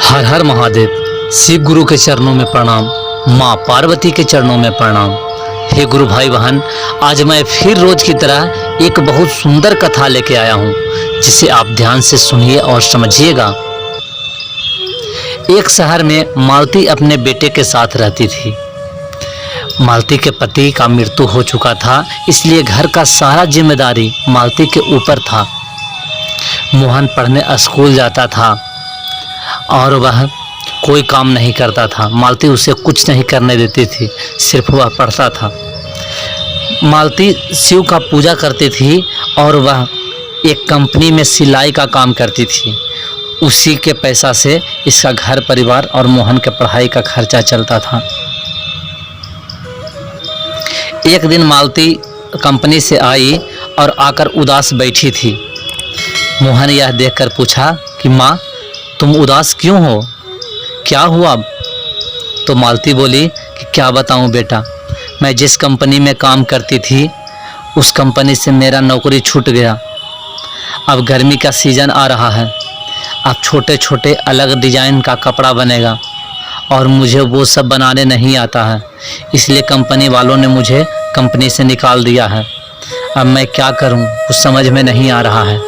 हर हर महादेव। शिव गुरु के चरणों में प्रणाम, माँ पार्वती के चरणों में प्रणाम। हे गुरु भाई बहन, आज मैं फिर रोज की तरह एक बहुत सुंदर कथा लेके आया हूँ, जिसे आप ध्यान से सुनिए और समझिएगा। एक शहर में मालती अपने बेटे के साथ रहती थी। मालती के पति का मृत्यु हो चुका था, इसलिए घर का सारा जिम्मेदारी मालती के ऊपर था। मोहन पढ़ने स्कूल जाता था और वह कोई काम नहीं करता था। मालती उसे कुछ नहीं करने देती थी, सिर्फ वह पढ़ता था। मालती शिव का पूजा करती थी और वह एक कंपनी में सिलाई का काम करती थी। उसी के पैसा से इसका घर परिवार और मोहन के पढ़ाई का खर्चा चलता था। एक दिन मालती कंपनी से आई और आकर उदास बैठी थी। मोहन यह देखकर पूछा कि माँ, तुम उदास क्यों हो, क्या हुआ? तो मालती बोली कि क्या बताऊं बेटा, मैं जिस कंपनी में काम करती थी उस कंपनी से मेरा नौकरी छूट गया। अब गर्मी का सीज़न आ रहा है, अब छोटे छोटे अलग डिज़ाइन का कपड़ा बनेगा और मुझे वो सब बनाने नहीं आता है, इसलिए कंपनी वालों ने मुझे कंपनी से निकाल दिया है। अब मैं क्या करूं, कुछ समझ में नहीं आ रहा है।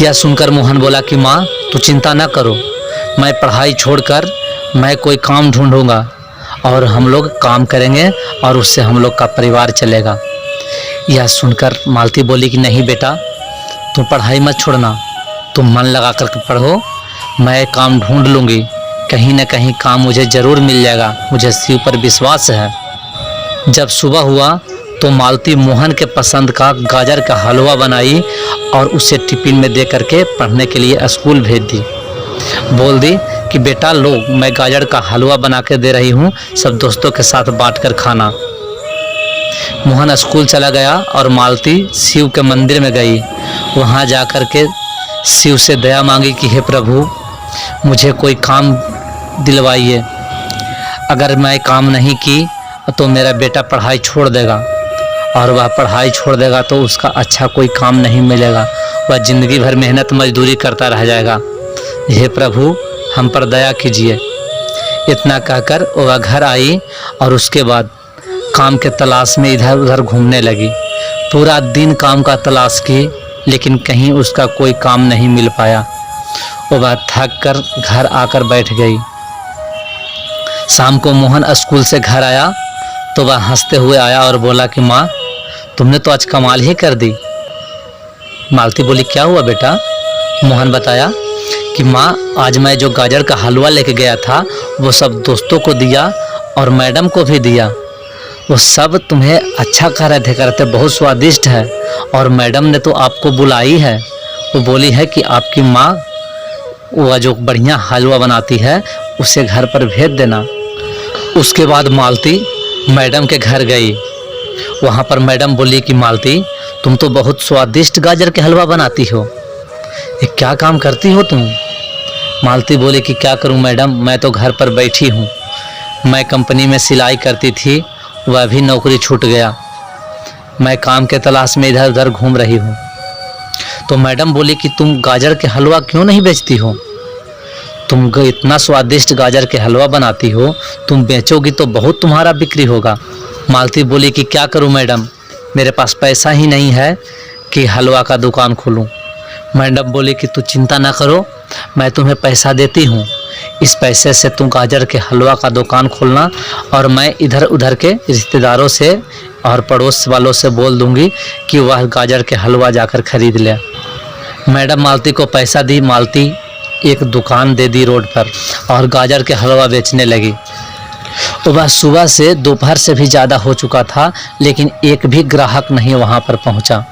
यह सुनकर मोहन बोला कि माँ, तू चिंता न करो, मैं पढ़ाई छोड़कर मैं कोई काम ढूंढूंगा और हम लोग काम करेंगे और उससे हम लोग का परिवार चलेगा। यह सुनकर मालती बोली कि नहीं बेटा, तुम पढ़ाई मत छोड़ना, तुम मन लगा कर पढ़ो, मैं काम ढूंढ लूँगी, कहीं न कहीं काम मुझे ज़रूर मिल जाएगा, मुझे शिव पर विश्वास है। जब सुबह हुआ तो मालती मोहन के पसंद का गाजर का हलवा बनाई और उसे टिफिन में दे करके पढ़ने के लिए स्कूल भेज दी। बोल दी कि बेटा लो, मैं गाजर का हलवा बना के दे रही हूँ, सब दोस्तों के साथ बांट कर खाना। मोहन स्कूल चला गया और मालती शिव के मंदिर में गई। वहाँ जा कर के शिव से दया मांगी कि हे प्रभु, मुझे कोई काम दिलवाइए। अगर मैं काम नहीं की तो मेरा बेटा पढ़ाई छोड़ देगा और वह पढ़ाई छोड़ देगा तो उसका अच्छा कोई काम नहीं मिलेगा, वह ज़िंदगी भर मेहनत मजदूरी करता रह जाएगा। हे प्रभु, हम पर दया कीजिए। इतना कहकर वह घर आई और उसके बाद काम के तलाश में इधर उधर घूमने लगी। पूरा दिन काम का तलाश की, लेकिन कहीं उसका कोई काम नहीं मिल पाया। वह थक कर घर आकर बैठ गई। शाम को मोहन स्कूल से घर आया तो वह हंसते हुए आया और बोला कि माँ, तुमने तो आज कमाल ही कर दी। मालती बोली क्या हुआ बेटा? मोहन बताया कि माँ, आज मैं जो गाजर का हलवा लेके गया था वो सब दोस्तों को दिया और मैडम को भी दिया। वो सब तुम्हें अच्छा कह रहे थे, कहते बहुत स्वादिष्ट है, और मैडम ने तो आपको बुलाई है। वो बोली है कि आपकी माँ वह जो बढ़िया हलवा बनाती है उसे घर पर भेज देना। उसके बाद मालती मैडम के घर गई। वहाँ पर मैडम बोली कि मालती, तुम तो बहुत स्वादिष्ट गाजर के हलवा बनाती हो, ये क्या काम करती हो तुम? मालती बोली कि क्या करूं मैडम, मैं तो घर पर बैठी हूँ, मैं कंपनी में सिलाई करती थी, वह भी नौकरी छूट गया, मैं काम के तलाश में इधर उधर घूम रही हूँ। तो मैडम बोली कि तुम गाजर के हलवा क्यों नहीं बेचती हो? तुम इतना स्वादिष्ट गाजर के हलवा बनाती हो, तुम बेचोगी तो बहुत तुम्हारा बिक्री होगा। मालती बोली कि क्या करूं मैडम, मेरे पास पैसा ही नहीं है कि हलवा का दुकान खोलूं। मैडम बोली कि तू चिंता ना करो, मैं तुम्हें पैसा देती हूँ, इस पैसे से तुम गाजर के हलवा का दुकान खोलना और मैं इधर उधर के रिश्तेदारों से और पड़ोस वालों से बोल दूँगी कि वह गाजर के हलवा जाकर खरीद ले। मैडम मालती को पैसा दी। मालती एक दुकान दे दी रोड पर और गाजर के हलवा बेचने लगी। वह सुबह से दोपहर से भी ज़्यादा हो चुका था, लेकिन एक भी ग्राहक नहीं वहाँ पर पहुँचा।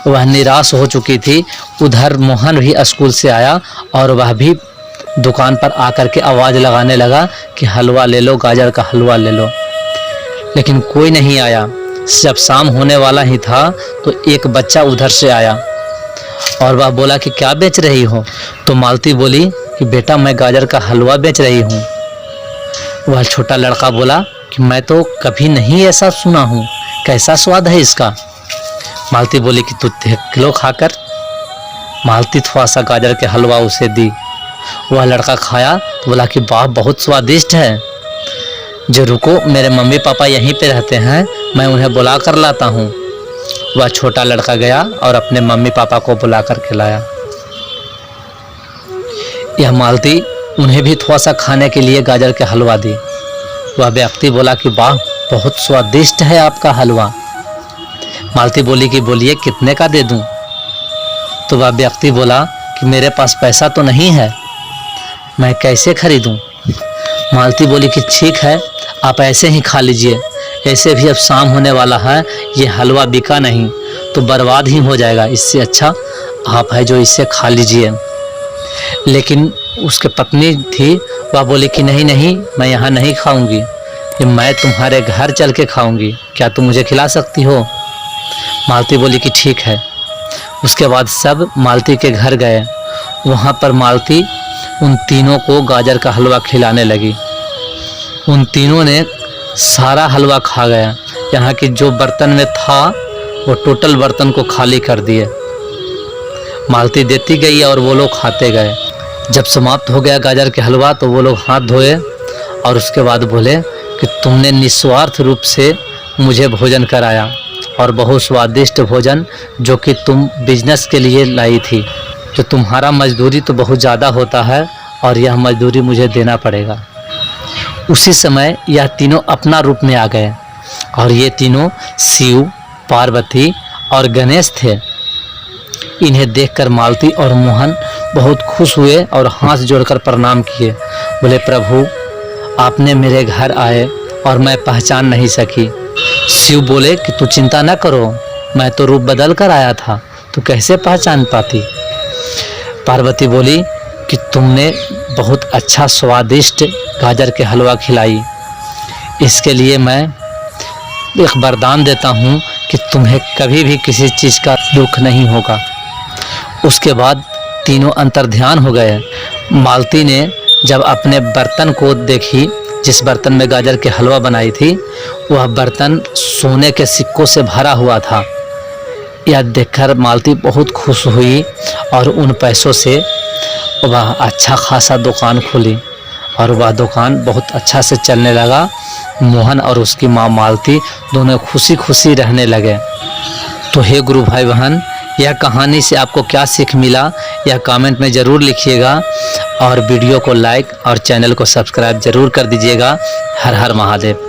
वह निराश हो चुकी थी। उधर मोहन भी स्कूल से आया और वह भी दुकान पर आकर के आवाज़ लगाने लगा कि हलवा ले लो, गाजर का हलवा ले लो, लेकिन कोई नहीं आया। जब शाम होने वाला ही था तो एक बच्चा उधर से आया और वह बोला कि क्या बेच रही हो? तो मालती बोली कि बेटा, मैं गाजर का हलवा बेच रही हूँ। वह छोटा लड़का बोला कि मैं तो कभी नहीं ऐसा सुना हूँ, कैसा स्वाद है इसका? मालती बोली कि तू देख लो खाकर। मालती थोड़ा सा गाजर के हलवा उसे दी। वह लड़का खाया तो बोला कि वाह बहुत स्वादिष्ट है। जो रुको, मेरे मम्मी पापा यहीं पे रहते हैं, मैं उन्हें बुला कर लाता हूँ। वह छोटा लड़का गया और अपने मम्मी पापा को बुला कर खिलाया। यह मालती उन्हें भी थोड़ा सा खाने के लिए गाजर के हलवा दी। वह व्यक्ति बोला कि वाह बहुत स्वादिष्ट है आपका हलवा। मालती बोली कि बोलिए कितने का दे दूं? तो वह व्यक्ति बोला कि मेरे पास पैसा तो नहीं है, मैं कैसे खरीदूं? मालती बोली कि ठीक है, आप ऐसे ही खा लीजिए, ऐसे भी अब शाम होने वाला है, ये हलवा बिका नहीं तो बर्बाद ही हो जाएगा, इससे अच्छा आप है जो इसे खा लीजिए। लेकिन उसके पत्नी थी, वह बोली कि नहीं नहीं, मैं यहाँ नहीं खाऊंगी, ये मैं तुम्हारे घर चल के खाऊंगी, क्या तुम मुझे खिला सकती हो? मालती बोली कि ठीक है। उसके बाद सब मालती के घर गए। वहाँ पर मालती उन तीनों को गाजर का हलवा खिलाने लगी। उन तीनों ने सारा हलवा खा गया, यहाँ की जो बर्तन में था वो टोटल बर्तन को खाली कर दिए। मालती देती गई और वो लोग खाते गए। जब समाप्त हो गया गाजर के हलवा तो वो लोग हाथ धोए और उसके बाद बोले कि तुमने निस्वार्थ रूप से मुझे भोजन कराया और बहुत स्वादिष्ट भोजन जो कि तुम बिजनेस के लिए लाई थी। जो तुम्हारा मजदूरी तो बहुत ज़्यादा होता है और यह मजदूरी मुझे देना पड़ेगा। उसी समय यह तीनों अपना रूप में आ गए और ये तीनों शिव, पार्वती और गणेश थे। इन्हें देखकर मालती और मोहन बहुत खुश हुए और हाथ जोड़कर प्रणाम किए। बोले प्रभु, आपने मेरे घर आए और मैं पहचान नहीं सकी। शिव बोले कि तू चिंता न करो, मैं तो रूप बदल कर आया था, तू कैसे पहचान पाती? पार्वती बोली कि तुमने बहुत अच्छा स्वादिष्ट गाजर के हलवा खिलाई, इसके लिए मैं एक वरदान देता हूँ कि तुम्हें कभी भी किसी चीज़ का दुख नहीं होगा। उसके बाद तीनों अंतर्ध्यान हो गए। मालती ने जब अपने बर्तन को देखी, जिस बर्तन में गाजर के हलवा बनाई थी, वह बर्तन सोने के सिक्कों से भरा हुआ था। यह देखकर मालती बहुत खुश हुई और उन पैसों से वह अच्छा खासा दुकान खोली और वह दुकान बहुत अच्छा से चलने लगा। मोहन और उसकी माँ मालती दोनों खुशी खुशी रहने लगे। तो हे गुरु भाई बहन, यह कहानी से आपको क्या सीख मिला, यह कमेंट में ज़रूर लिखिएगा और वीडियो को लाइक और चैनल को सब्सक्राइब ज़रूर कर दीजिएगा। हर हर महादेव।